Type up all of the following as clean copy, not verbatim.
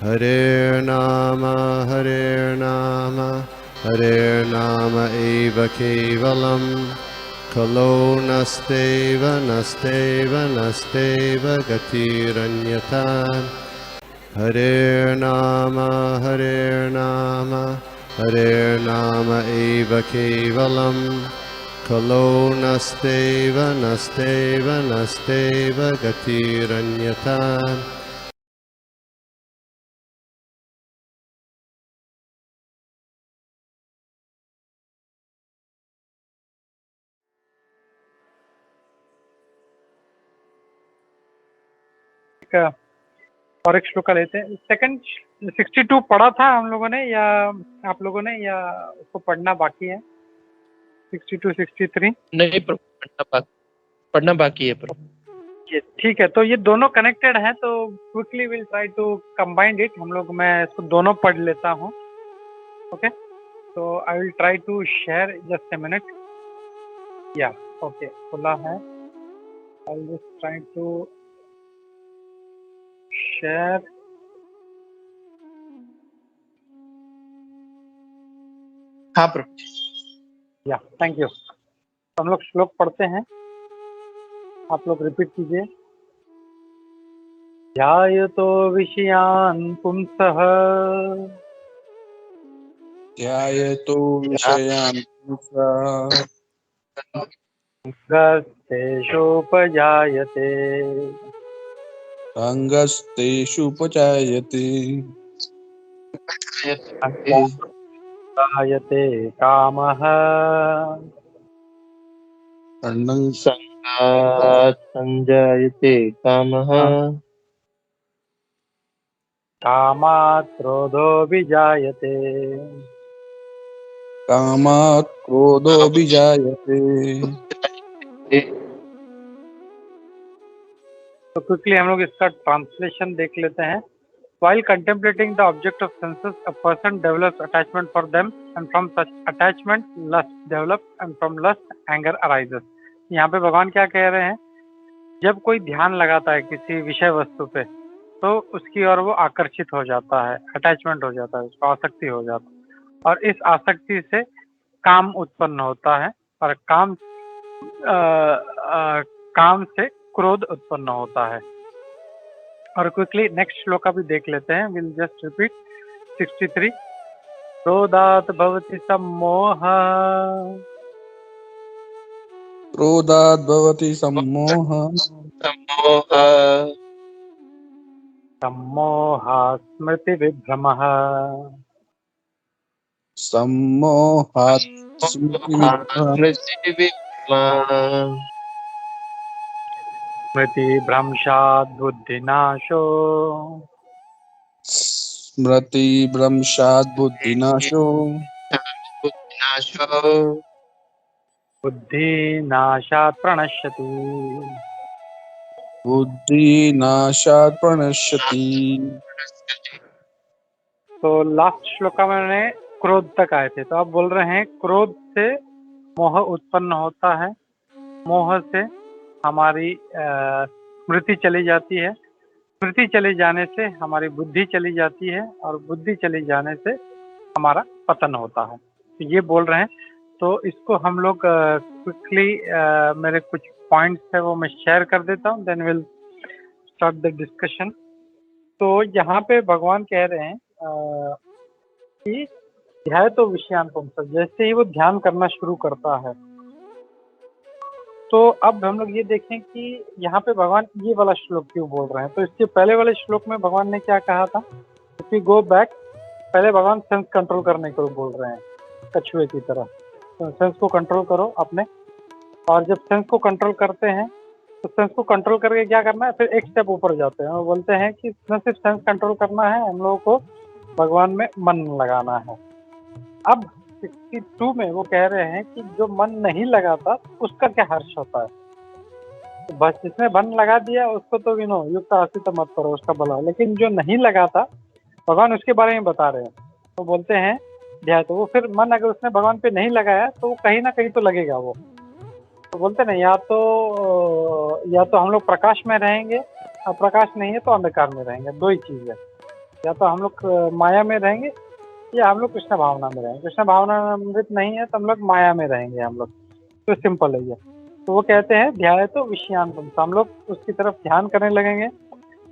हरेर्नाम हरेर्नाम एव केवलं खलो नस्तेव नस्तेव नस्तेव गतिरन्यथा हरेर्नाम हरेर्नाम एव केवलं खलो नस्तेव नस्तेव नस्तेव गतिरन्यथा। और एक श्लोका लेते हैं। सेकंड 62 पढ़ा था हम लोगों ने या आप लोगों ने, या उसको पढ़ना बाकी है? 62 63 नहीं, पढ़ना बाकी है प्रभु। ठीक है, तो ये दोनों कनेक्टेड हैं, तो quickly will try to combine it. हम लोग, मैं इसको दोनों पढ़ लेता हूँ। ओके, तो I will try to share just a minute. Yeah okay, खुला है। I will just try to share. हाँ प्रभु। या थैंक यू। हम लोग श्लोक पढ़ते हैं, आप लोग रिपीट कीजिए। ध्यायतो विषयान् पुंसः ध्यायतो विषयान् पुंसः गस्तेषोपजायते रङ्गस्तेषुपजायते जायते कामः संजायते कामः कामात् क्रोधो विजायते। कामात् क्रोधोऽभिजायते। तो क्विकली हम लोग इसका ट्रांसलेशन देख लेते हैं। While contemplating the object of senses, a person develops attachment for them, and from such attachment, lust develops, and from lust, anger arises. यहाँ पे भगवान क्या कह रहे हैं? जब कोई ध्यान लगाता है किसी विषय वस्तु पे, तो उसकी ओर वो आकर्षित हो जाता है, अटैचमेंट हो जाता है, उसको आसक्ति हो जाता है, और इस आसक्ति से काम उत्पन्न होता है, और काम से क्रोध उत्पन्न होता है। और क्विकली नेक्स्ट श्लोका भी देख लेते हैं। Will just repeat 63। क्रोधात् भवति सम्मोहः क्रोधात् भवति सम्मोहः सम्मोहात् स्मृतिविभ्रमः सम्मोहात् स्मृतिविभ्रमः स्मृतिभ्रंशात् बुद्धिनाशो स्मृतिभ्रंशात् बुद्धिनाशो बुद्धिनाशात् प्रणश्यति। बुद्धिनाशात् प्रणश्यति। तो लास्ट श्लोका में मैंने क्रोध तक आए थे, तो आप बोल रहे हैं क्रोध से मोह उत्पन्न होता है, मोह से हमारी स्मृति चली जाती है, स्मृति चली जाने से हमारी बुद्धि चली जाती है, और बुद्धि चली जाने से हमारा पतन होता है। तो ये बोल रहे हैं। तो इसको हम लोग क्विकली मेरे कुछ पॉइंट्स है वो मैं शेयर कर देता हूँ, then will start the discussion. तो यहाँ पे भगवान कह रहे हैं कि ध्याय तो विषयान पुंसः, जैसे ही वो ध्यान करना शुरू करता है, तो अब हम लोग ये देखें कि यहाँ पे भगवान ये वाला श्लोक क्यों बोल रहे हैं। तो इसके पहले वाले श्लोक में भगवान ने क्या कहा था? इफ वी गो बैक, पहले भगवान सेंस कंट्रोल करने को बोल रहे हैं, कछुए की तरह। तो सेंस को कंट्रोल करो अपने, और जब सेंस को कंट्रोल करते हैं तो सेंस को कंट्रोल करके क्या करना है, फिर एक स्टेप ऊपर जाते हैं और बोलते हैं कि न सिर्फ सेंस कंट्रोल करना है, हम लोगों को भगवान में मन लगाना है। अब 62 में वो कह रहे हैं कि जो मन नहीं लगाता उसका क्या हर्ष होता है। तो बस जिसने मन लगा दिया उसको तो युक्त आसित मत करो, उसका भला। लेकिन जो नहीं लगाता, भगवान उसके बारे में बता रहे हैं। तो बोलते हैं ध्यान, तो वो फिर मन अगर उसने भगवान पे नहीं लगाया तो वो कहीं ना कहीं तो लगेगा वो। तो बोलते ना, या तो हम लोग प्रकाश में रहेंगे, और प्रकाश नहीं है तो अंधकार में रहेंगे, दो ही चीज है। या तो हम लोग माया में रहेंगे या हम लोग कृष्ण भावना में रहेंगे। कृष्ण भावना अमृत नहीं है तो हम लोग माया में रहेंगे हम लोग। तो सिंपल है ये। तो वो कहते हैं ध्याय तो विषयान तुम, तो हम लोग उसकी तरफ ध्यान करने लगेंगे।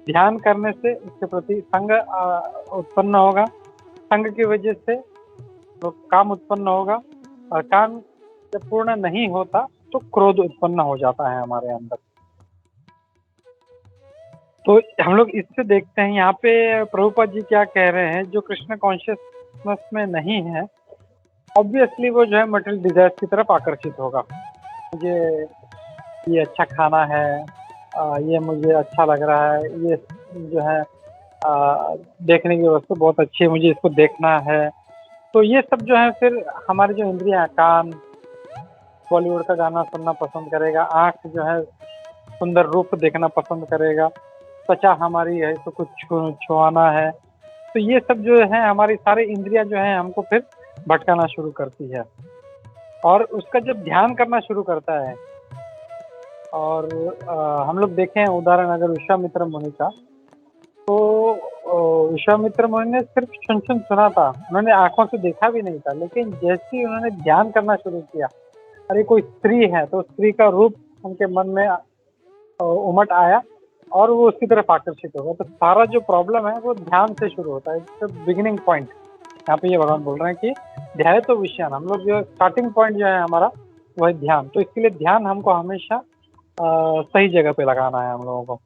ध्यान करने से उसके प्रति संग उत्पन्न होगा। संग की वजह से तो काम उत्पन्न होगा, और काम जब पूर्ण नहीं होता तो क्रोध उत्पन्न हो जाता है हमारे अंदर। तो हम लोग इससे देखते हैं यहाँ पे प्रभुपाद जी क्या कह रहे हैं, जो कृष्ण कॉन्शियसनेस में नहीं है ऑब्वियसली वो जो है मटेरियल डिजायर्स की तरफ आकर्षित होगा। मुझे ये अच्छा खाना है, ये मुझे अच्छा लग रहा है, ये जो है देखने की वस्तु बहुत अच्छी है, मुझे इसको देखना है। तो ये सब जो है फिर हमारी जो इंद्रियां, कान बॉलीवुड का गाना सुनना पसंद करेगा, आँख जो है सुंदर रूप देखना पसंद करेगा, त्वचा हमारी है तो कुछ छुआना है। तो ये सब जो है हमारी सारी इंद्रियां जो है हमको फिर भटकाना शुरू करती है, और उसका जब ध्यान करना शुरू करता है। और हम लोग देखें उदाहरण अगर विश्वामित्र मुनि का, तो विश्वामित्र मुनि ने सिर्फ सुन सुना था, उन्होंने आंखों से देखा भी नहीं था, लेकिन जैसे ही उन्होंने ध्यान करना शुरू किया, अरे कोई स्त्री है, तो स्त्री का रूप उनके मन में उमट आया और वो उसकी तरफ आकर्षित हो गया। तो सारा जो प्रॉब्लम है वो ध्यान से शुरू होता है। It's beginning point. यहाँ पे ये भगवान बोल रहे हैं कि ध्याय तो विषयान, हम लोग जो स्टार्टिंग पॉइंट जो है हमारा वह ध्यान। तो इसके लिए ध्यान हमको हमेशा सही जगह पे लगाना है हम लोगों को।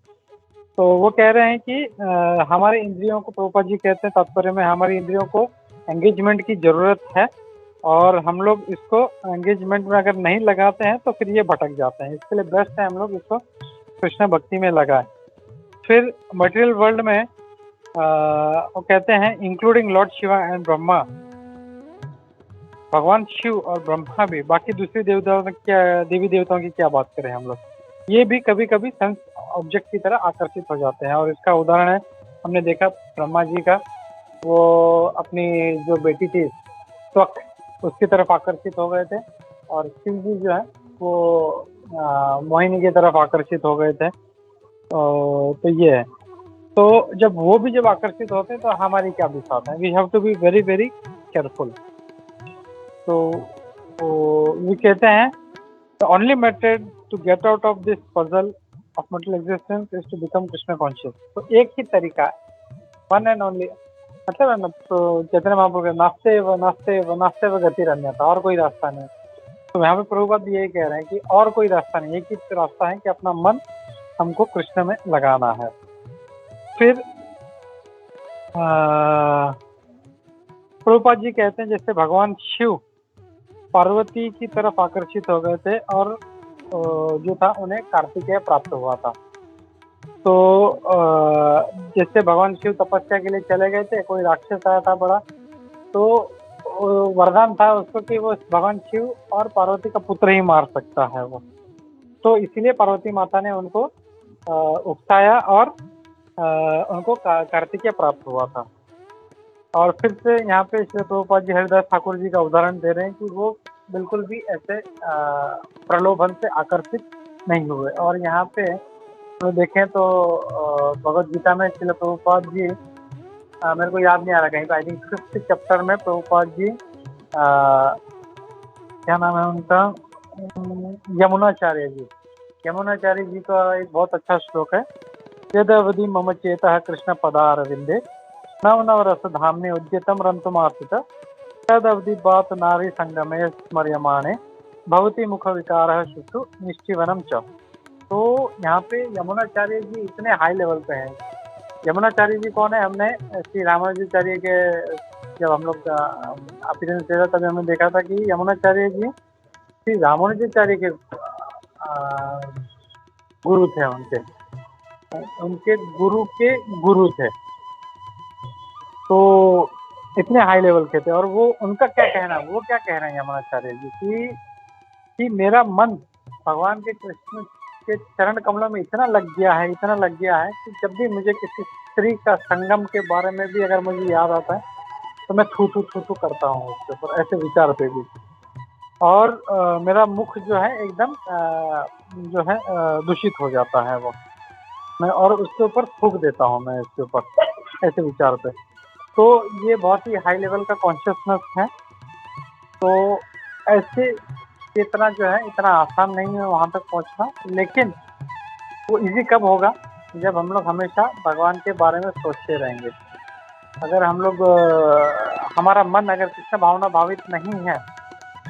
तो वो कह रहे हैं कि हमारे इंद्रियों को, प्रभुपाद जी कहते हैं तात्पर्य में, हमारी इंद्रियों को एंगेजमेंट की जरूरत है, और हम लोग इसको एंगेजमेंट में अगर नहीं लगाते हैं तो फिर ये भटक जाते हैं। इसके लिए बेस्ट है हम लोग इसको कृष्ण भक्ति में लगाए। फिर मटेरियल वर्ल्ड में वो कहते हैं including Lord Shiva and Brahma, भगवान शिव और ब्रह्मा भी, बाकी दूसरी देवी देवताओं की क्या बात करें हम लोग, ये भी कभी कभी सेंस ऑब्जेक्ट की तरह आकर्षित हो जाते हैं। और इसका उदाहरण है, हमने देखा ब्रह्मा जी का, वो अपनी जो बेटी थी त्वक, उसकी तरफ आकर्षित हो गए थे, और शिव जी जो है वो मोहिनी की तरफ आकर्षित हो गए थे। तो ये है। तो जब वो भी जब आकर्षित होते हैं तो हमारी क्या विसात है, we have to be very very careful. तो ये कहते हैं the only method to get out of this puzzle of material existence is to become Krishna conscious. तो एक ही तरीका है, वन एंड ओनली, मतलब है ना, तो चैतन्य महाप्रभु नास्ते व नास्ते व नास्ते व गति अन्यथा, और कोई रास्ता नहीं। तो यहाँ पे प्रभुपाद यही कह रहे हैं कि और कोई रास्ता नहीं, एक ही रास्ता है कि अपना मन हमको कृष्ण में लगाना है। फिर प्रभुपाद जी कहते हैं जैसे भगवान शिव पार्वती की तरफ आकर्षित हो गए थे, और जो था उन्हें कार्तिकेय प्राप्त हुआ था। तो जैसे भगवान शिव तपस्या के लिए चले गए थे, कोई राक्षस आया था बड़ा, तो वरदान था उसको कि वो भगवान शिव और पार्वती का पुत्र ही मार सकता है वो। तो इसीलिए पार्वती माता ने उनको उकसाया और उनको कार्तिकेय प्राप्त हुआ था। और फिर से यहाँ पे श्री प्रभुपाद जी हरिदास ठाकुर जी का उदाहरण दे रहे हैं कि वो बिल्कुल भी ऐसे प्रलोभन से आकर्षित नहीं हुए। और यहाँ पे तो देखें तो भगवद गीता में श्री प्रभुपाद जी, मेरे को याद नहीं आ रहा कहीं पे, आई थिंक 5th चैप्टर में प्रभुपाद जी क्या नाम है उनका, यमुनाचार्य जी, यमुनाचार्य जी का एक बहुत अच्छा श्लोक है, यदवधि मम चेतः कृष्ण पदारविंदे नव नव रस धामने उद्यतम रंतुमार्पित तदवधि बात नारी संगमे स्मर्यमाणे भवती मुख विकार शुशु निश्चिवनम च। तो यहाँ पे यमुनाचार्य जी इतने हाई लेवल पे हैं। यमुनाचार्य जी कौन है, हमने श्री रामानुजाचार्य के जब हम लोग अपीयरेंस दे रहा तभी हमने देखा था कि यमुनाचार्य जी श्री रामानुजाचार्य के गुरु थे, उनके गुरु के गुरु थे। तो इतने हाई लेवल के थे। और वो उनका क्या कहना, वो क्या कह रहे हैं यमुनाचार्य जी कि मेरा मन भगवान के कृष्ण के चरण कमलों में इतना लग गया है, इतना लग गया है कि जब भी मुझे किसी स्त्री का संगम के बारे में भी अगर मुझे याद आता है तो मैं थू थू करता हूँ उसके ऊपर, ऐसे विचार पे भी। और मेरा मुख जो है एकदम जो है दूषित हो जाता है वो, मैं और उसके ऊपर थूक देता हूँ मैं इसके ऊपर। ऐसे विचार पे। तो ये बहुत ही हाई लेवल का कॉन्शियसनेस है। तो ऐसे इतना जो है इतना आसान नहीं है वहाँ तक पहुँचना, लेकिन वो इजी कब होगा जब हम लोग हमेशा भगवान के बारे में सोचते रहेंगे। अगर हम लोग हमारा मन अगर कृष्ण भावना भावित नहीं है,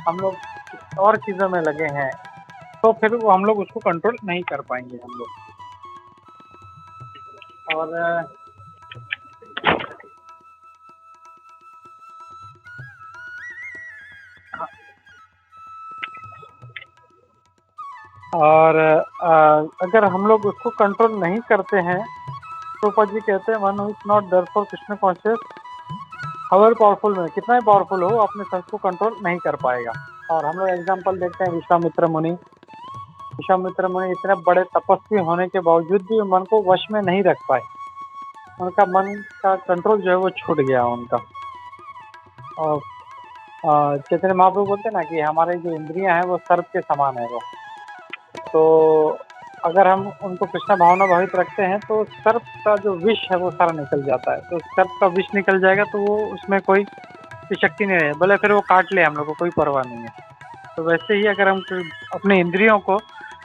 हम लोग और चीज़ों में लगे हैं, तो फिर वो हम लोग उसको कंट्रोल नहीं कर पाएंगे हम लोग। और अगर हम लोग उसको कंट्रोल नहीं करते हैं, प्रोपा जी कहते हैं one who is not there for Krishna conscious however powerful में, कितना ही पावरफुल हो अपने सेंस को कंट्रोल नहीं कर पाएगा। और हम लोग एग्जांपल देखते हैं विश्वामित्र मुनि इतने बड़े तपस्वी होने के बावजूद भी मन को वश में नहीं रख पाए, उनका मन का कंट्रोल जो है वो छूट गया उनका। और चैतन्य महाप्रभु बोलते हैं ना कि हमारे जो इंद्रियां हैं वो सर्प के समान है वो। तो अगर हम उनको कृष्ण भावना भावित रखते हैं तो सर्प का जो विष है वो सारा निकल जाता है। तो सर्प का विष निकल जाएगा तो वो उसमें कोई शक्ति नहीं रहे, भले फिर वो काट ले हम लोग को कोई परवाह नहीं है। तो वैसे ही अगर हम अपने इंद्रियों को,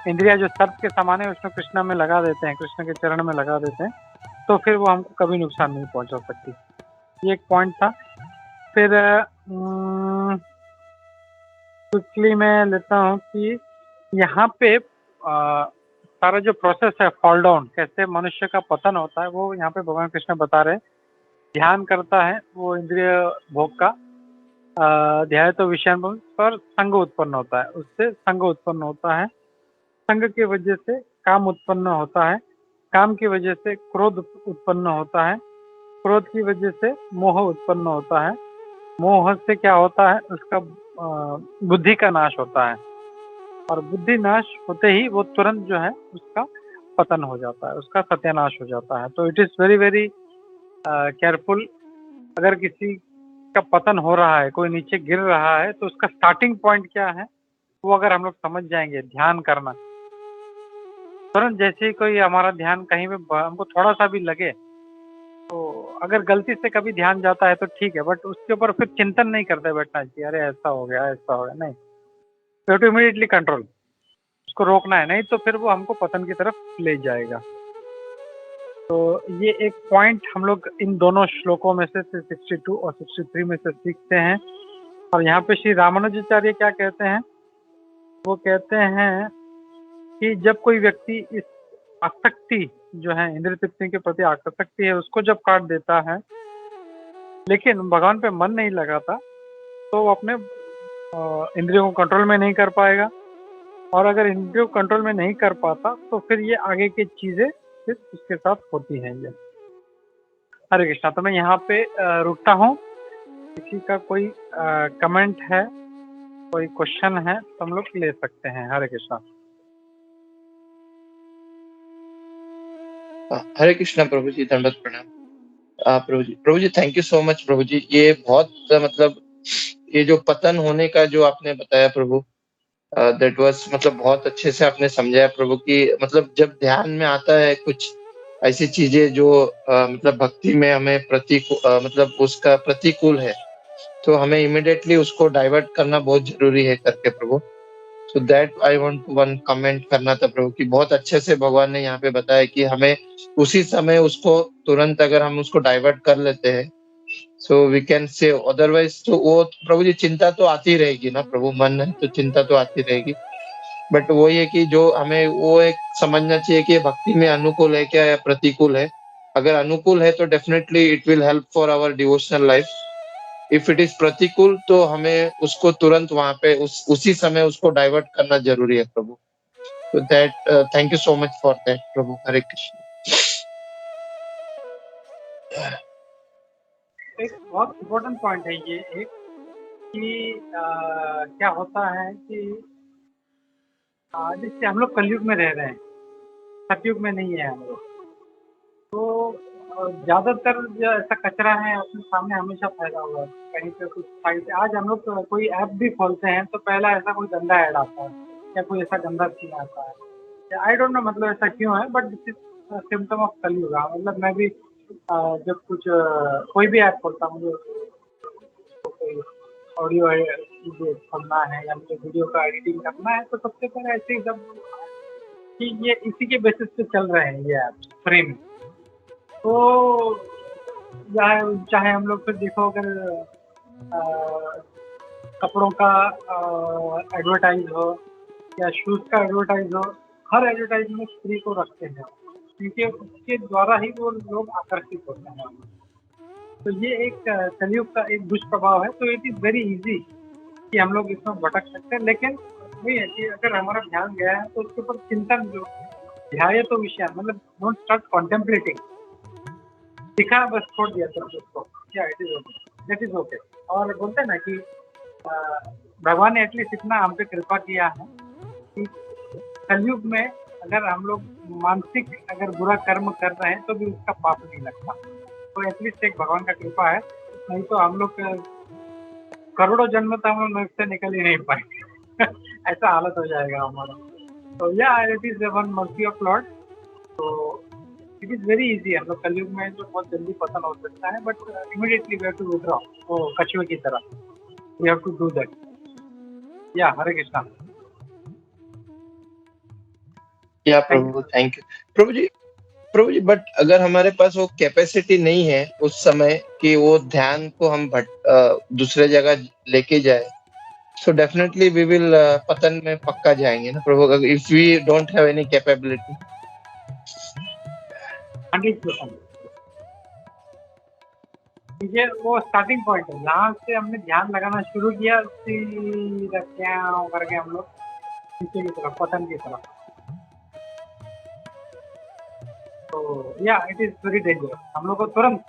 इंद्रिया जो सर्प के समान है उसमें कृष्ण में लगा देते हैं, कृष्ण के चरण में लगा देते हैं, तो फिर वो हमको कभी नुकसान नहीं पहुंचा सकती। ये एक पॉइंट था। फिर क्विकली मैं लेता हूँ कि यहाँ पे सारा जो प्रोसेस है फॉल डाउन, कैसे मनुष्य का पतन होता है, वो यहाँ पे भगवान कृष्ण बता रहे हैं। ध्यान करता है वो इंद्रिय भोग का, ध्यान तो विषय पर संग उत्पन्न होता है, उससे संग उत्पन्न होता है, संग की वजह से काम उत्पन्न होता है, काम की वजह से क्रोध उत्पन्न होता है, क्रोध की वजह से मोह उत्पन्न होता है, मोह से क्या होता है उसका बुद्धि का नाश होता है, और बुद्धि नाश होते ही वो तुरंत जो है उसका पतन हो जाता है, उसका सत्यानाश हो जाता है। तो it is very very careful. अगर किसी का पतन हो रहा है, कोई नीचे गिर रहा है, तो उसका स्टार्टिंग पॉइंट क्या है वो अगर हम लोग समझ जाएंगे, ध्यान करना, तुरंत जैसे ही कोई हमारा ध्यान कहीं पे हमको थोड़ा सा भी लगे, तो अगर गलती से कभी ध्यान जाता है तो ठीक है, बट उसके ऊपर फिर चिंतन नहीं करते बैठना चाहिए, अरे ऐसा हो गया नहीं, तो इमीडिएटली कंट्रोल, उसको रोकना है, नहीं तो फिर वो हमको पतन की तरफ ले जाएगा। तो ये एक पॉइंट हम लोग इन दोनों श्लोकों में से 62 और 63 में से सीखते हैं। और यहाँ पे श्री रामानुजाचार्य क्या कहते हैं, वो कहते हैं कि जब कोई व्यक्ति इस आसक्ति जो है इंद्रिय तृप्ति के प्रति आसक्ति है उसको जब काट देता है, लेकिन भगवान पे मन नहीं लगाता, तो वो अपने इंद्रियों को कंट्रोल में नहीं कर पाएगा, और अगर इंद्रियों को कंट्रोल में नहीं कर पाता तो फिर ये आगे की चीजें फिर उसके साथ होती हैं। ये हरे कृष्णा। तो मैं यहाँ पे रुकता हूँ। किसी का कोई कमेंट है, कोई क्वेश्चन है तो हम लोग ले सकते हैं। हरे कृष्णा। हरे कृष्णा प्रभु जी, दंडवत प्रणाम। प्रभु जी थैंक यू सो मच प्रभु जी। ये बहुत मतलब ये जो पतन होने का जो आपने बताया प्रभु, दैट वाज मतलब बहुत अच्छे से आपने समझाया प्रभु की, मतलब जब ध्यान में आता है कुछ ऐसी चीजें जो मतलब भक्ति में हमें मतलब उसका प्रतिकूल है, तो हमें इमिडिएटली उसको डाइवर्ट करना बहुत जरूरी है करके प्रभु। So that I want to one comment करना था प्रभु की, बहुत अच्छे से भगवान ने यहाँ पे बताया कि हमें उसी समय उसको तुरंत अगर हम उसको डाइवर्ट कर लेते हैं, so we can say, otherwise तो वो प्रभु जी चिंता तो आती रहेगी ना प्रभु, मन है तो चिंता तो आती रहेगी। बट वो ये कि जो हमें वो एक समझना चाहिए कि भक्ति में अनुकूल है क्या या प्रतिकूल है। अगर अनुकूल है तो definitely it will help for our devotional life. If it is प्रतिकूल तो हमें उसको तुरंत वहां पे उसी समय उसको डाइवर्ट करना जरूरी है प्रभु। तो that thank you so much for that प्रभु। हरे कृष्ण। एक बहुत इम्पोर्टेंट पॉइंट है ये एक कि क्या होता है कि जैसे हम लोग कलयुग में रह रहे हैं, सतयुग में नहीं है हम लोग। तो ज़्यादातर जो ऐसा कचरा है अपने सामने हमेशा फैला हुआ है, कहीं पे कुछ साइड। आज हम लोग कोई ऐप भी खोलते हैं तो पहला ऐसा कोई गंदा ऐड आता है या कोई ऐसा गंदा सीन आता है। आई डोंट नो मतलब ऐसा क्यों है, but this is symptom of कलयुग। मतलब मैं भी जब कुछ कोई भी ऐप खोलता हूँ, मुझे कोई ऑडियो मुझे सुनना है या मुझे वीडियो का एडिटिंग करना है, तो सबसे पहले ऐसे ही सब कि ये इसी के बेसिस पे चल रहे हैं ये ऐप फ्री में। तो चाहे हम लोग फिर देखो, अगर कपड़ों का एडवर्टाइज हो या शूज़ का एडवर्टाइज हो, हर एडवर्टाइज में फ्री को रखते हैं, क्योंकि उसके द्वारा ही वो लोग आकर्षित होते हैं। तो ये एक कलयुग का एक दुष्प्रभाव है। तो इट इज़ वेरी इजी कि हम लोग इसमें भटक सकते हैं, लेकिन वही है कि अगर हमारा ध्यान गया है तो उसके ऊपर चिंतन जो ध्याय तो विषय, मतलब डोंट स्टार्ट कॉन्टेम्पलेटिंग, दिखा बस छोड़ दिया तुरंत उसको, क्या it is okay, that is okay. और बोलते हैं ना कि भगवान ने एटलीस्ट इतना हम पे कृपा किया है कि कलयुग में अगर हम लोग मानसिक अगर बुरा कर्म कर रहे हैं तो भी उसका पाप नहीं लगता। तो एटलीस्ट एक भगवान का कृपा है, नहीं तो हम लोग करोड़ों जन्म तक हम लोग नरक से निकल ही नहीं पाएंगे ऐसा हालत हो जाएगा हमारा। तो या it is one mercy of Lord. तो इट इज वेरी इजी, हम लोग कलयुग में जो बहुत जल्दी पतन हो सकता है, but immediately we have to withdraw, वो कछुए की तरह we have to do that. Yeah Hare Krishna. Yeah प्रभु, थैंक यू प्रभु जी। बट अगर हमारे पास वो कैपेसिटी नहीं है उस समय कि वो ध्यान को हम दूसरे जगह लेके जाए, सो डेफिनेटली वी विल पतन में पक्का जाएंगे ना प्रभु, if we don't have any capability. 100%। ये वो स्टार्टिंग पॉइंट है, जहाँ से हमने ध्यान लगाना शुरू किया सीधा क्या करके हम लोग नीचे की तरफ, पतन की तरफ। तो या इट इज वेरी डेंजरस हम लोग को तुरंत।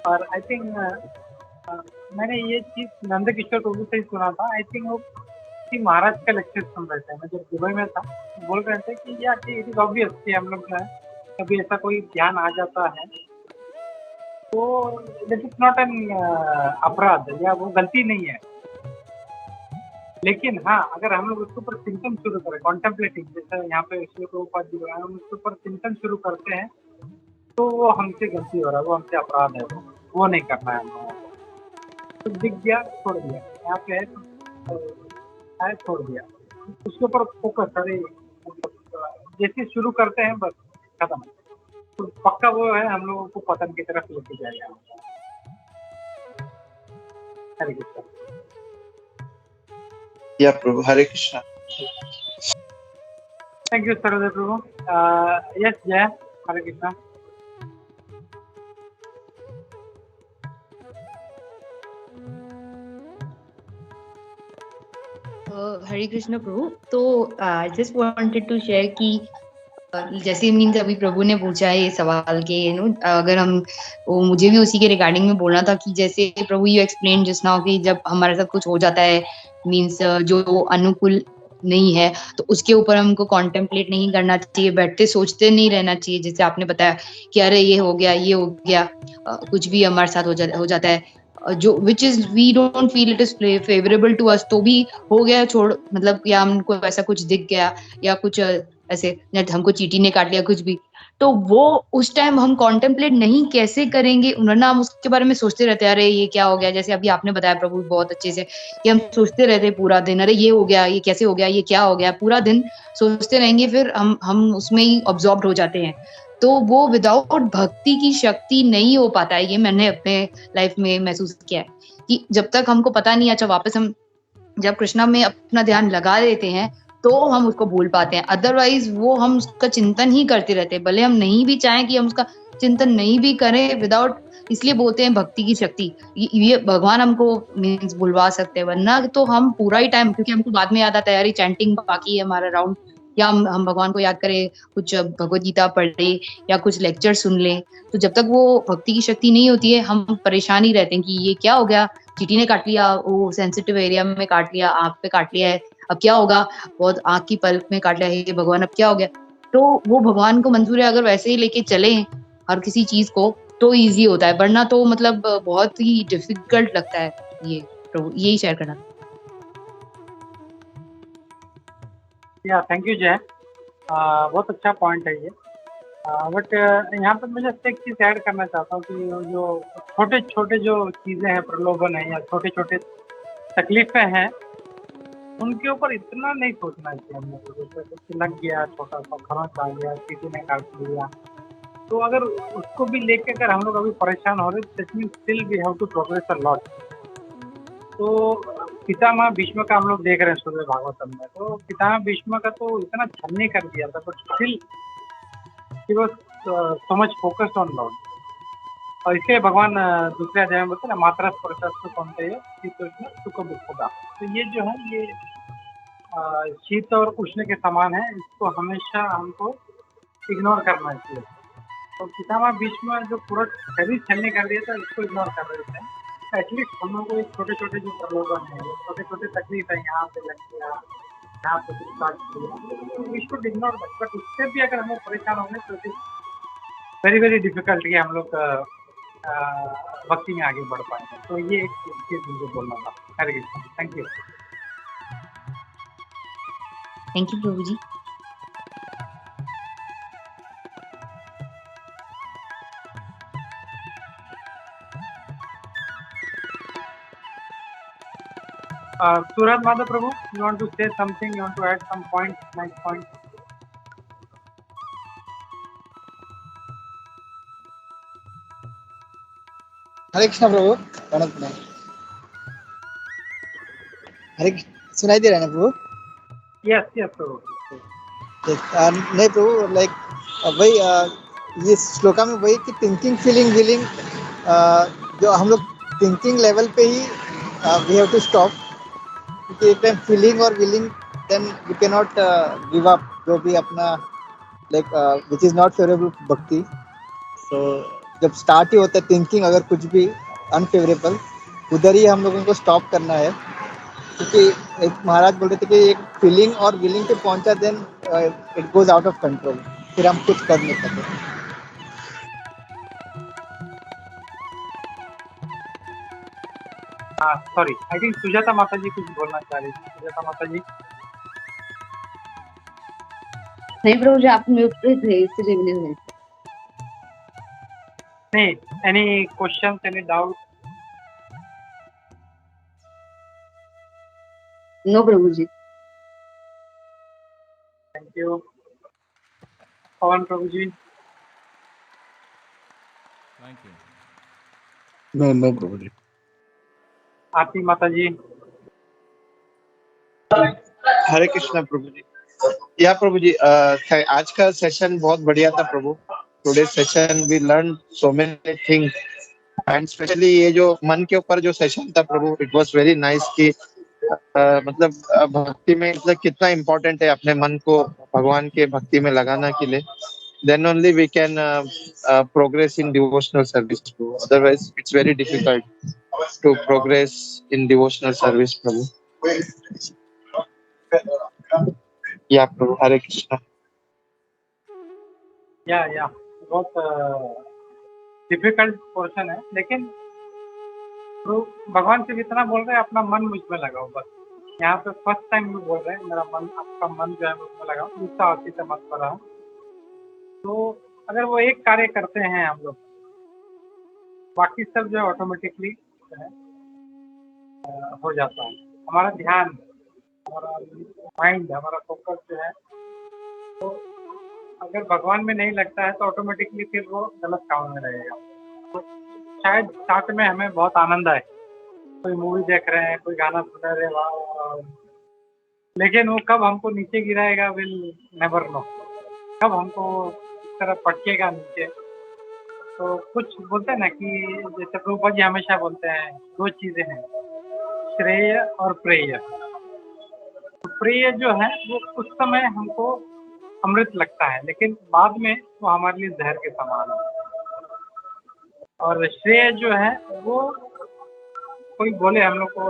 और आई थिंक मैंने ये चीज नंद किशोर प्रभु से ही सुना था। आई थिंक वो कि महाराज का लेक्चर सुन रहे थे, मैं जब दुबई में था, बोल रहे थे कि या इट इज ऑब्वियस कि हम लोग जो है कभी ऐसा कोई ध्यान आ जाता है तो दैट इज नॉट एन अपराध, या वो गलती नहीं है। लेकिन हाँ, अगर हम लोग उसके ऊपर चिंतन शुरू करें, कॉन्टेम्पलेटिंग, जैसे यहाँ पे श्री प्रभुपाद जी हम उसके ऊपर चिंतन शुरू करते हैं, तो वो हमसे गलती हो रहा है, वो हमसे अपराध है, वो नहीं करना है हम लोगों को। तो दिख गया छोड़ दिया, यहाँ पे है छोड़ दिया, उसके ऊपर फोकस। अरे जैसे शुरू करते हैं बस खत्म, तो पक्का वो है हम लोगों को पतन की तरफ लेके जाएगा। हरे कृष्णा। या प्रभु, हरे कृष्णा। थैंक यू सरोदय प्रभु। यस जय, हरे कृष्णा। हरे कृष्ण प्रभु। तो I just wanted to share कि जैसे मीन्स अभी प्रभु ने पूछा है ये सवाल के अगर हम मुझे भी उसी के रिगार्डिंग में बोलना था कि जैसे प्रभु यू एक्सप्लेन जिस नाउ कि जब हमारे साथ कुछ हो जाता है मीन्स जो अनुकूल नहीं है, तो उसके ऊपर हमको कॉन्टेम्पलेट नहीं करना चाहिए, बैठते सोचते नहीं रहना चाहिए। जैसे आपने बताया कि अरे ये हो गया, ये हो गया, कुछ भी हमारे साथ हो जाता है जो which is we don't feel it is favourable to us, तो भी हो गया छोड़, मतलब या हमको ऐसा कुछ दिख गया या कुछ ऐसे हमको चींटी ने काट लिया कुछ भी, तो वो उस टाइम हम कॉन्टेम्पलेट नहीं कैसे करेंगे, वरना हम उसके बारे में सोचते रहते हैं अरे ये क्या हो गया। जैसे अभी आपने बताया प्रभु बहुत अच्छे से कि हम सोचते रहते हैं पूरा दिन, अरे ये हो गया, ये कैसे हो गया, ये क्या हो गया, पूरा दिन सोचते रहेंगे, फिर हम उसमें ही ऑब्जॉर्ब हो जाते हैं। तो वो विदाउट भक्ति की शक्ति नहीं हो पाता है। ये मैंने अपने लाइफ में महसूस किया है कि जब तक हमको पता नहीं, अच्छा वापस हम जब कृष्णा में अपना ध्यान लगा देते हैं तो हम उसको भूल पाते हैं, अदरवाइज वो हम उसका चिंतन ही करते रहते हैं, भले हम नहीं भी चाहें कि हम उसका चिंतन नहीं भी करें विदाउट। इसलिए बोलते हैं भक्ति की शक्ति, ये भगवान हमको मीन्स भुलवा सकते हैं, वरना तो हम पूरा ही टाइम, क्योंकि हमको बाद में याद आता है यार चैंटिंग बाकी है हमारा राउंड, या हम भगवान को याद करें, कुछ भगवत गीता पढ़ ले या कुछ लेक्चर सुन ले, तो जब तक वो भक्ति की शक्ति नहीं होती है हम परेशान ही रहते हैं कि ये क्या हो गया, चींटी ने काट लिया, वो सेंसिटिव एरिया में काट लिया, आंख पे काट लिया है, अब क्या होगा, बहुत आंख की पलक में काट लिया है, भगवान अब क्या हो गया। तो वो भगवान को मंजूर है, अगर वैसे ही लेके चले हर किसी चीज को तो इजी होता है, वरना तो मतलब बहुत ही डिफिकल्ट लगता है। ये तो यही शेयर करना। या थैंक यू जय, बहुत अच्छा पॉइंट है ये। बट यहाँ पर मैं जस्ट एक चीज़ ऐड करना चाहता हूँ कि जो छोटे छोटे जो चीज़ें हैं, प्रलोभन है या छोटे छोटे तकलीफें हैं, उनके ऊपर इतना नहीं सोचना चाहिए हम लोग को। जैसे कुछ लग गया, छोटा सा खरोंच आ गया, किसी ने काट लिया, तो अगर उसको भी लेके अगर हम लोग अभी परेशान हो रहे, that means still we have to progress a lot. तो पितामह भीष्म का हम लोग देख रहे हैं सूर्य भागवतम में, तो पितामह भीष्म का तो इतना छलनी कर दिया था, but still he was so much focused on Lord. और इसलिए भगवान दूसरे अध्याय में बोलते हैं ना, मात्रा स्पर्शस्तु कौन्तेय शीतोष्ण सुख दुःखदा। तो ये जो है ये शीत और उष्ण के समान है, इसको हमेशा हमको इग्नोर करना चाहिए। तो पितामह भीष्म जो पूरा शरीर छलनी कर दिया था, इसको इग्नोर कर रहे थे। एटलीस्ट हम लोग को छोटे छोटे जो प्रलोभन है, छोटे छोटे तकलीफ है, यहाँ पे लग गया, यहाँ पे कुछ काट दिया, we should ignore that. But उससे भी अगर हम लोग परेशान होंगे तो it is very very difficult कि हम लोग भक्ति में आगे बढ़ पाएंगे। तो ये एक चीज मुझे बोलना था। Hare Krishna, thank you. Thank you प्रभु जी। Suraj Madhav Prabhu, you want to say something? You want to add some points, nice points? हरे कृष्ण प्रभु, प्रणाम प्रणाम। हरे सुनाई दे रहा है ना प्रभु? Yes, yes, Prabhu. नहीं प्रभु, लाइक वही ये श्लोका में वही कि थिंकिंग फीलिंग विलिंग, जो हम लोग थिंकिंग लेवल पे ही वी हैव टू स्टॉप, क्योंकि एक टाइम फीलिंग और willing then we can not give up जो भी अपना like which is not favourable bhakti. So जब स्टार्ट ही होता है थिंकिंग, अगर कुछ भी अनफेवरेबल, उधर ही हम लोगों को स्टॉप करना है। क्योंकि एक महाराज बोल रहे थे कि एक फीलिंग और विलिंग पे पहुंचा then it goes out of control, फिर हम कुछ कर नहीं सकते। Sorry, I think Sujata Mata जी कुछ बोलना चाह रही थी। सुजाता माता जी। नहीं प्रभु जी, आप म्यूट पे थे इसलिए नहीं हुए। नहीं, any questions, any doubt? No प्रभु जी। Thank you. पवन प्रभु जी। Thank you. नो नो प्रभु जी। आरती माता जी। हरे कृष्णा प्रभु जी। या प्रभु जी, आज का सेशन बहुत बढ़िया था प्रभु। Today session we learn so many things, and specially ये जो मन के ऊपर जो सेशन था प्रभु, इट वाज वेरी नाइस कि मतलब भक्ति में मतलब कितना इम्पोर्टेंट है अपने मन को भगवान के भक्ति में लगाना के लिए। Then only we can progress in devotional service प्रभु, otherwise it's very difficult to progress in devotional service प्रभु। या प्रभु, हरे कृष्णा। या बहुत डिफिकल्ट पोर्शन है, लेकिन तो भगवान से इतना बोल रहे हैं अपना मन मुझ में लगाओ बस। यहाँ पे फर्स्ट टाइम भी बोल रहे हैं मेरा मन, आपका मन जो है मुझ में लगाओ, दूसरा आती से मत कर रहा हूँ। तो अगर वो एक कार्य करते हैं हम लोग, बाकी सब जो है ऑटोमेटिकली हो जाता है। हमारा ध्यान, हमारा माइंड, हमारा फोकस जो है, तो अगर भगवान में नहीं लगता है तो ऑटोमेटिकली फिर वो गलत काम में रहेगा। तो शायद स्टार्ट में हमें बहुत आनंद आए, कोई मूवी देख रहे हैं, कोई गाना सुन रहे हैं, वाह, लेकिन वो कब हमको नीचे गिराएगा विल नेवर नो, कब हमको इस तरह पटकेगा नीचे। तो कुछ बोलते हैं ना कि जैसे प्रभुपाद जी हमेशा बोलते हैं, दो चीज़ें हैं, श्रेय और प्रेय। तो प्रेय जो है वो उस समय हमको अमृत लगता है, लेकिन बाद में वो हमारे लिए जहर के समान है। और श्रेय जो है वो कोई बोले हम लोग को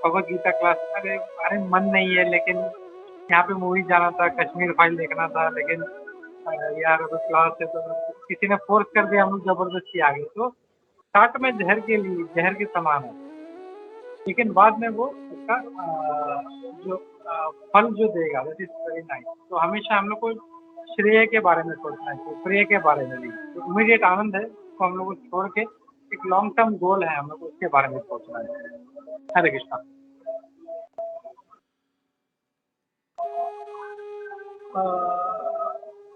भगवत गीता क्लास, अरे मन नहीं है, लेकिन यहाँ पे मूवी जाना था, कश्मीर फाइल देखना था, लेकिन यार अगर क्लास है तो किसी ने फोर्स कर दिया, हम लोग जबरदस्ती आ गए। तो स्टार्ट में जहर के लिए जहर के समान है, लेकिन बाद में वो उसका जो फल जो देगा दैट इज वेरी नाइस। तो हमेशा हम लोग को श्रेय के बारे में सोचना चाहिए, प्रेय के बारे में नहीं। इमीडिएट आनंद है, उसको हम लोग को छोड़ के एक लॉन्ग टर्म गोल है, हम लोग को उसके बारे में सोचना है। हरे कृष्णा।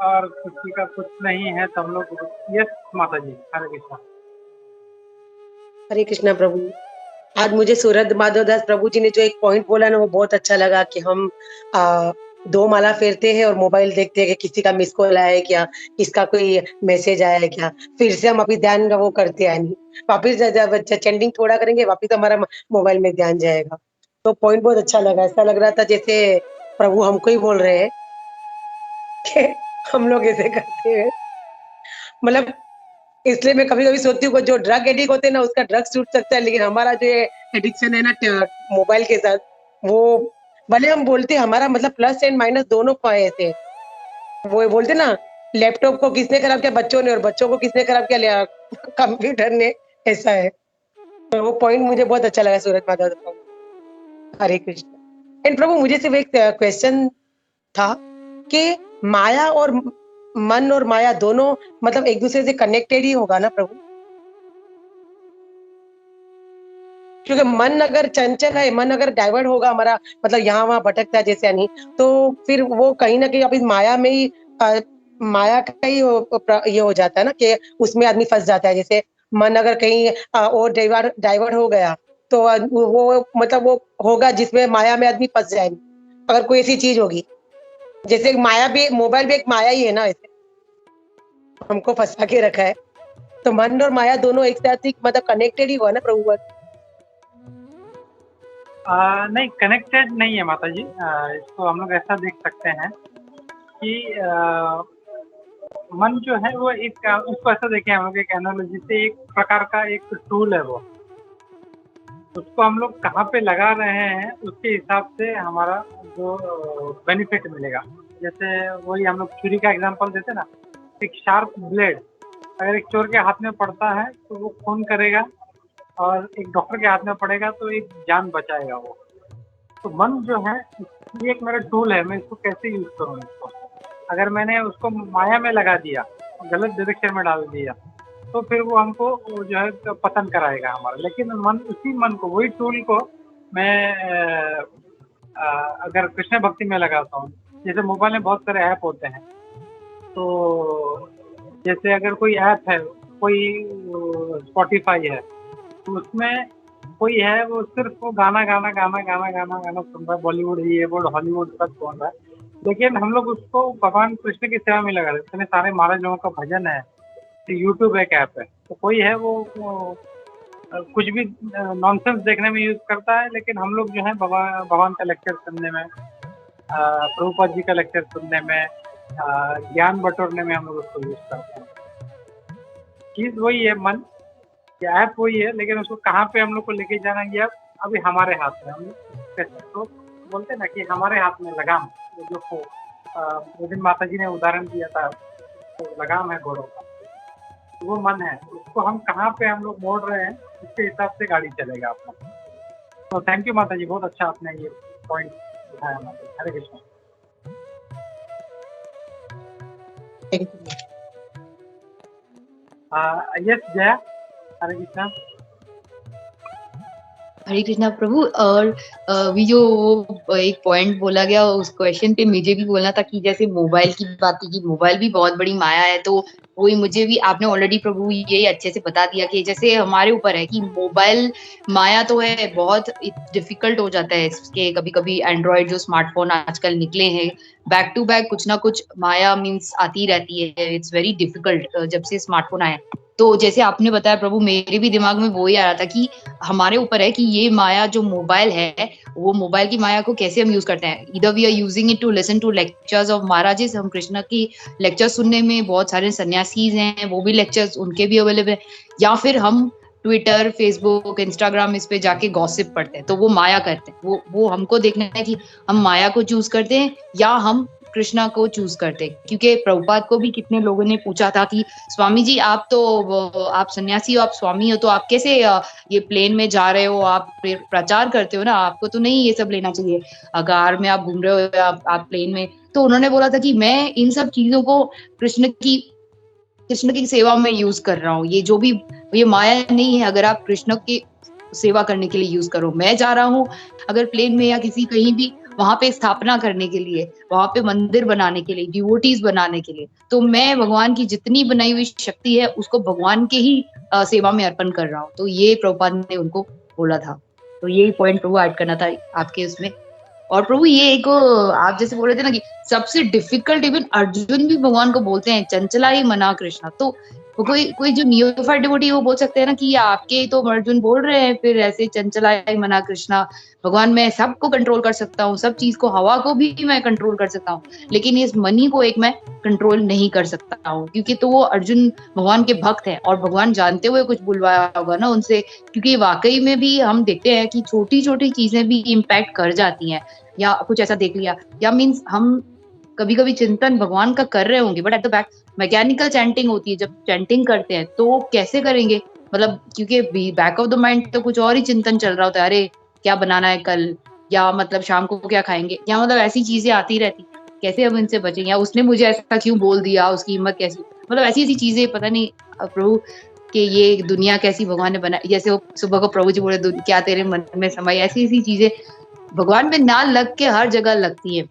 और किसी का कुछ नहीं है तो हम लोग, यस माता जी, हरे कृष्णा। हरे कृष्णा प्रभु। आज मुझे सूरज माधव दास प्रभु जी ने जो एक पॉइंट बोला ना, वो बहुत अच्छा लगा कि हम 2 माला फेरते हैं और मोबाइल देखते हैं कि किसी का मिस कॉल आया है क्या, किसका कोई मैसेज आया है क्या, फिर से हम अभी ध्यान वो करते हैं नहीं, वापिस जब चैंटिंग थोड़ा करेंगे वापिस हमारा मोबाइल में ध्यान जाएगा। तो पॉइंट बहुत अच्छा लगा। ऐसा लग रहा था जैसे प्रभु हमको ही बोल रहे हैं कि हम लोग ऐसे करते हैं। मतलब इसलिए मैं कभी-कभी सोचती हूँ कि जो ड्रग एडिक्ट होते हैं ना, उसका ड्रग छूट सकता है, लेकिन हमारा जो ये एडिक्शन है ना मोबाइल के साथ, वो भले हम बोलते हैं हमारा मतलब प्लस एंड माइनस दोनों ऐसे हैं। वो बोलते ना, लैपटॉप को किसने खराब किया, बच्चों ने, और बच्चों को किसने खराब किया, कंप्यूटर ने। ऐसा है। तो वो पॉइंट मुझे बहुत अच्छा लगा सूरज माधव प्रभु। हरे कृष्ण। एंड प्रभु मुझे सिर्फ एक क्वेश्चन था कि माया और मन और माया दोनों मतलब एक दूसरे से कनेक्टेड ही होगा ना प्रभु? क्योंकि मन अगर चंचल है, मन अगर डाइवर्ट होगा हमारा, मतलब यहाँ वहां भटकता है जैसे नहीं, तो फिर वो कहीं ना कहीं अभी माया में ही माया का ही ये हो जाता है ना कि उसमें आदमी फंस जाता है। जैसे मन अगर कहीं और डाइवर्ट हो गया तो वो मतलब वो होगा जिसमें माया में आदमी फंस जाए। अगर कोई ऐसी चीज होगी, जैसे माया भी, मोबाइल भी एक माया ही है ना, ऐसे हमको फंसा के रखा है। तो मन और माया दोनों एक साथ ही मतलब कनेक्टेड ही हुआ ना प्रभु? नहीं, कनेक्टेड नहीं है माता जी। इसको हम लोग ऐसा देख सकते हैं कि मन जो है वो एक, उसको ऐसा देखें हम लोग एक एनालॉजी से, एक प्रकार का एक टूल है वो। उसको हम लोग कहाँ पे लगा रहे हैं उसके हिसाब से हमारा जो बेनिफिट मिलेगा। जैसे वही हम लोग छुरी का एग्जांपल देते ना, एक शार्प ब्लेड अगर एक चोर के हाथ में पड़ता है तो वो खून करेगा, और एक डॉक्टर के हाथ में पड़ेगा तो एक जान बचाएगा वो। तो मन जो है ये एक मेरा टूल है, मैं इसको कैसे यूज करूँ इसको। अगर मैंने उसको माया में लगा दिया, गलत डायरेक्शन में डाल दिया, तो फिर वो हमको वो जो है पतन कराएगा हमारा। लेकिन मन, उसी मन को, वही टूल को मैं अगर कृष्ण भक्ति में लगाता हूँ, जैसे मोबाइल में बहुत सारे ऐप होते हैं, तो जैसे अगर कोई ऐप है, कोई स्पॉटिफाई है, तो उसमें कोई है वो सिर्फ वो गाना सुन रहा है, बॉलीवुड ही है, वो हॉलीवुड सब सुन रहा है। लेकिन हम लोग उसको भगवान कृष्ण की सेवा में लगा देते। इतने सारे महाराज लोगों का भजन है, तो यूट्यूब एक ऐप है, तो कोई है वो कुछ भी नॉनसेंस देखने में यूज करता है, लेकिन हम लोग जो है भगवान का लेक्चर सुनने में, प्रभुपाद जी का लेक्चर सुनने में, ज्ञान बटोरने में हम लोग उसको यूज करते हैं। चीज वही है, मन या ऐप वही है, लेकिन उसको कहाँ पे हम लोग को लेके जाना, ये अभी हमारे हाथ में। हम तो बोलते ना कि हमारे हाथ में लगाम, जो उस दिन माता जी ने उदाहरण दिया था, तो लगाम है घोड़ों का, तो वो मन है। उसको हम कहाँ पे हम लोग मोड़ रहे हैं, उसके हिसाब से गाड़ी चलेगा अपना। तो थैंक यू माता जी, बहुत अच्छा आपने ये पॉइंट उठाया माता जी। हरे कृष्ण। यस जया, हरे कृष्णा। हरे कृष्णा प्रभु। और अभी जो एक पॉइंट बोला गया उस क्वेश्चन पे मुझे भी बोलना था कि जैसे मोबाइल की बात की, मोबाइल भी बहुत बड़ी माया है, तो वही मुझे भी आपने ऑलरेडी प्रभु ये अच्छे से बता दिया कि जैसे हमारे ऊपर है कि मोबाइल माया तो है, बहुत डिफिकल्ट हो जाता है इसके। कभी कभी एंड्रॉइड जो स्मार्टफोन आजकल निकले हैं, बैक टू बैक कुछ ना कुछ माया मीन्स आती रहती है। इट्स वेरी डिफिकल्ट जब से स्मार्टफोन आया। तो जैसे आपने बताया प्रभु, मेरे भी दिमाग में वो ही आ रहा था कि हमारे ऊपर है कि ये माया जो मोबाइल है, वो मोबाइल की माया को कैसे हम यूज करते हैं। इधर we are using it to listen to lectures of महाराजेस। हम कृष्णा की लेक्चर सुनने में, बहुत सारे सन्यासीज हैं, वो भी लेक्चर्स उनके भी अवेलेबल है, या फिर हम ट्विटर, फेसबुक, इंस्टाग्राम इस पे जाके गॉसिप पढ़ते हैं, तो वो माया करते हैं। वो हमको देखना है कि हम माया को चूज करते हैं या हम कृष्णा को चूज करते। क्योंकि प्रभुपाद को भी कितने लोगों ने पूछा था कि स्वामी जी आप सन्यासी हो, आप स्वामी हो, तो आप कैसे ये प्लेन में जा रहे हो, आप प्रचार करते हो ना, आपको तो नहीं ये सब लेना चाहिए। कार में आप घूम रहे हो, आप प्लेन में तो उन्होंने बोला था कि मैं इन सब चीजों को कृष्ण की सेवा में यूज कर रहा हूँ। ये जो भी ये माया नहीं है, अगर आप कृष्ण की सेवा करने के लिए यूज करो। मैं जा रहा हूँ अगर प्लेन में या किसी कहीं भी वहां पे स्थापना करने के लिए, वहां पे मंदिर बनाने के लिए, डिवोटीज बनाने के लिए, तो मैं भगवान की जितनी बनाई हुई शक्ति है उसको भगवान के ही सेवा में अर्पण कर रहा हूँ। तो ये प्रभुपाद ने उनको बोला था। तो यही पॉइंट प्रभु ऐड करना था आपके उसमें। और प्रभु ये एक आप जैसे बोल रहे थे ना कि सबसे डिफिकल्ट इवन अर्जुन भी भगवान को बोलते हैं चंचला ही मना कृष्णा। तो वो कोई जो नियोफाइड डिवोटी वो बोल सकते हैं ना कि आपके तो अर्जुन बोल रहे हैं फिर ऐसे चंचला ही मना कृष्णा, भगवान मैं सबको कंट्रोल कर सकता हूँ, सब चीज को, हवा को भी मैं कंट्रोल कर सकता हूँ, लेकिन इस मनी को एक मैं कंट्रोल नहीं कर सकता हूँ। क्योंकि तो वो अर्जुन भगवान के भक्त हैं और भगवान जानते हुए कुछ बुलवाया होगा ना उनसे। क्योंकि वाकई में भी हम देखते हैं कि छोटी छोटी चीजें भी इम्पैक्ट कर जाती हैं, या कुछ ऐसा देख लिया, या मीन्स हम कभी कभी चिंतन भगवान का कर रहे होंगे but at the back mechanical chanting होती है। जब चैंटिंग करते हैं तो कैसे करेंगे, मतलब क्योंकि बैक ऑफ द माइंड तो कुछ और ही चिंतन चल रहा होता है, अरे क्या बनाना है कल, या मतलब शाम को क्या खाएंगे, या मतलब ऐसी चीजें आती रहती। कैसे हम इनसे बचें, या उसने मुझे ऐसा क्यों बोल दिया, उसकी हिम्मत कैसी, मतलब ऐसी ऐसी चीजें पता नहीं प्रभु कि ये दुनिया कैसी भगवान ने बनाई। जैसे वो सुबह को प्रभु जी बोले क्या तेरे मन में समाई, ऐसी ऐसी चीजें भगवान में ना लग के हर जगह लगती है।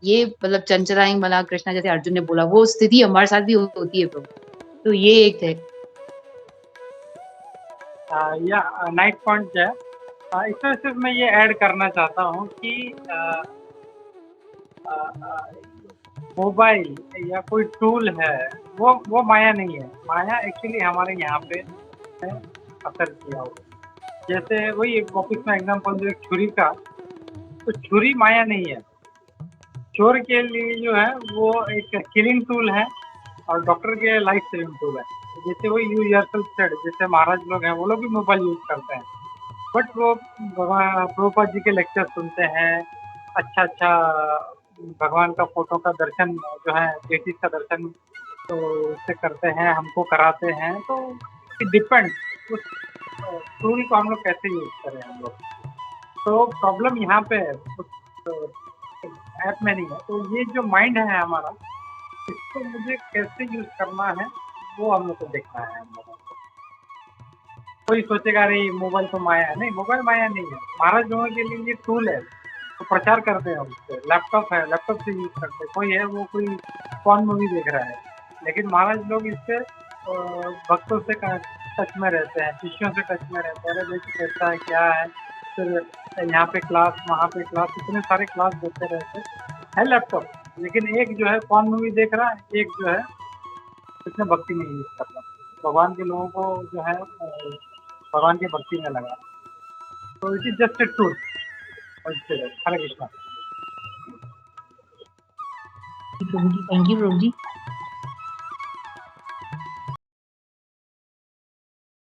ये मतलब चंचलाई मला कृष्णा जैसे अर्जुन ने बोला वो स्थिति हमारे साथ भी होती है प्रभु। तो ये एक है या नाइट पॉइंट जो है इसमें सिर्फ मैं ये ऐड करना चाहता हूँ कि मोबाइल या कोई टूल है वो माया नहीं है। माया एक्चुअली हमारे यहाँ पे असर किया हो। जैसे वही वापिस में एग्जाम्पल दो एक छुरी का, तो छुरी माया नहीं है। चोर के लिए जो है वो एक किलिंग टूल है और डॉक्टर के लाइफ सेविंग टूल है। जैसे वो यूज योरसेल्फ सेड, जैसे महाराज लोग हैं वो लोग भी मोबाइल यूज करते हैं, बट वो प्रभुपाद जी के लेक्चर सुनते हैं, अच्छा अच्छा भगवान का फोटो का दर्शन जो है बेसिस का दर्शन तो उससे करते हैं, हमको कराते हैं। तो इट डिपेंड उस टूल को हम लोग कैसे यूज करें हम लोग। तो प्रॉब्लम यहाँ पे है उस ऐप में नहीं है। तो ये जो माइंड है हमारा, इसको मुझे कैसे यूज करना है वो हम लोग को देखना है। हम लोग कोई सोचेगा अरे मोबाइल तो माया है, नहीं मोबाइल माया नहीं है। महाराज लोगों के लिए ये टूल है, तो प्रचार करते हैं उससे। लैपटॉप है, लैपटॉप से यूज करते हैं। कोई है वो कोई कौन मूवी देख रहा है, लेकिन महाराज लोग इससे भक्तों से टच में रहते हैं, शिष्यों से टच में रहते हैं। अरे भाई कैसा है, क्या है, फिर यहाँ पे क्लास वहाँ पे क्लास, इतने सारे क्लास देते रहते है लैपटॉप। लेकिन एक जो है कौन मूवी देख रहा है, एक जो है इसने भक्ति में यूज कर रहा है, भगवान के लोगों को जो है भगवान की भक्ति में लगा। तो it is just a tool. Hare Krishna. प्रभु जी। थैंक यू प्रभु जी।